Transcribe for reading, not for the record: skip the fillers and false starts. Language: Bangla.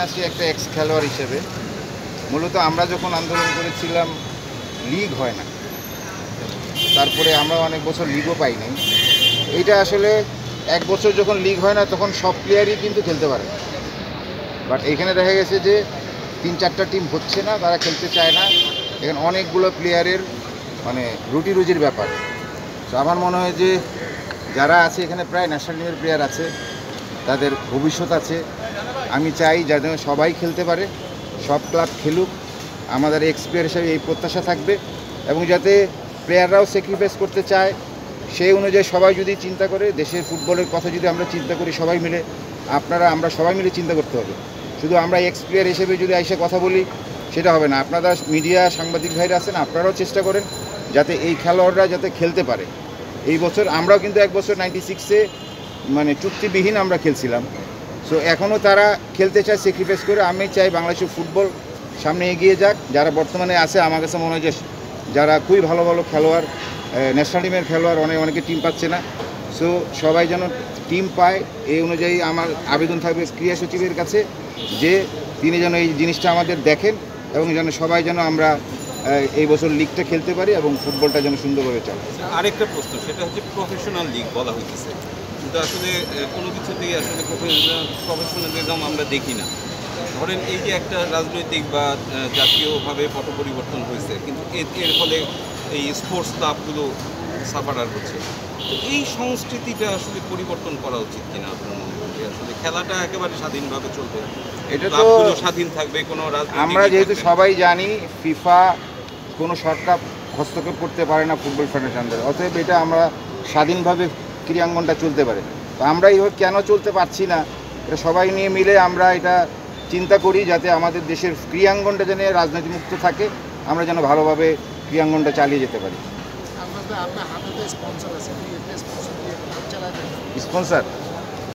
আছি একটা এক্স খেলোয়াড় হিসেবে। মূলত আমরা যখন আন্দোলন করেছিলাম লিগ হয় না, তারপরে আমরা অনেক বছর লিগও পাই নাই। এইটা আসলে এক বছর যখন লিগ হয় না তখন সব প্লেয়ারই কিন্তু খেলতে পারে, বাট এখানে দেখা গেছে যে 3-4টা টিম হচ্ছে না, তারা খেলতে চায় না। এখানে অনেকগুলো প্লেয়ারের মানে রুটি রুজির ব্যাপার। তো আমার মনে হয় যে যারা আছে এখানে প্রায় ন্যাশনাল টিমের প্লেয়ার আছে, তাদের ভবিষ্যৎ আছে। আমি চাই যাতে সবাই খেলতে পারে, সব ক্লাব খেলুক। আমাদের এক্স প্লেয়ার হিসাবে এই প্রত্যাশা থাকবে, এবং যাতে প্লেয়াররাও স্যাক্রিফাইস করতে চায় সেই অনুযায়ী সবাই যদি চিন্তা করে, দেশের ফুটবলের কথা যদি আমরা চিন্তা করি সবাই মিলে, আমরা সবাই মিলে চিন্তা করতে হবে। শুধু আমরা এক্স প্লেয়ার হিসেবে যদি এসে কথা বলি সেটা হবে না। আপনারা মিডিয়া সাংবাদিক ভাইরা আছেন, আপনারাও চেষ্টা করেন যাতে এই খেলোয়াড়রা যাতে খেলতে পারে। এই বছর আমরাও কিন্তু এক বছর 96-এ মানে চুক্তিবিহীন আমরা খেলছিলাম। সো এখনও তারা খেলতে চায় স্যাক্রিফাইস করে। আমি চাই বাংলাদেশের ফুটবল সামনে এগিয়ে যাক। যারা বর্তমানে আছে আমার কাছে মনে হয় যে যারা খুবই ভালো ভালো খেলোয়াড়, ন্যাশনাল টিমের খেলোয়াড়, অনেকে টিম পাচ্ছে না। সো সবাই যেন টিম পায়, এই অনুযায়ী আমার আবেদন থাকবে ক্রীড়া সচিবের কাছে যে তিনি যেন এই জিনিসটা আমাদের দেখেন, এবং যেন সবাই যেন আমরা এই বছর লিগটা খেলতে পারি এবং ফুটবলটা যেন সুন্দরভাবে চলে। আরেকটা প্রশ্ন, সেটা হচ্ছে প্রফেশনাল লিগ বলা হইতেছে, কিন্তু আসলে কোনো কিছুতেই আসলে প্রফেশনালিজম আমরা দেখি না। ধরেন এই যে একটা রাজনৈতিক বা জাতীয়ভাবে পট পরিবর্তন হয়েছে, কিন্তু এর ফলে এই স্পোর্টস ক্লাবগুলো সাফারার হচ্ছে। তো এই সংস্কৃতিটা আসলে পরিবর্তন করা উচিত কিনা আপনার মনে হয়? আসলে খেলাটা একেবারে স্বাধীনভাবে চলবে, এটা তো স্বাধীন থাকবে, কোনো আমরা যেহেতু সবাই জানি ফিফা কোনো সরকার হস্তক্ষেপ করতে পারে না ফুটবল ফেডারেশনদের, অতএব এটা আমরা স্বাধীনভাবে ক্রীড়াঙ্গনটা চলতে পারে। তো আমরা এইভাবে কেন চলতে পারছি না, এটা সবাই নিয়ে মিলে আমরা এটা চিন্তা করি যাতে আমাদের দেশের ক্রীড়াঙ্গনটা যেন রাজনীতিমুক্ত থাকে, আমরা যেন ভালোভাবে ক্রীড়াঙ্গনটা চালিয়ে যেতে পারি। আপনার হাতে স্পন্সর আছে, স্পন্সর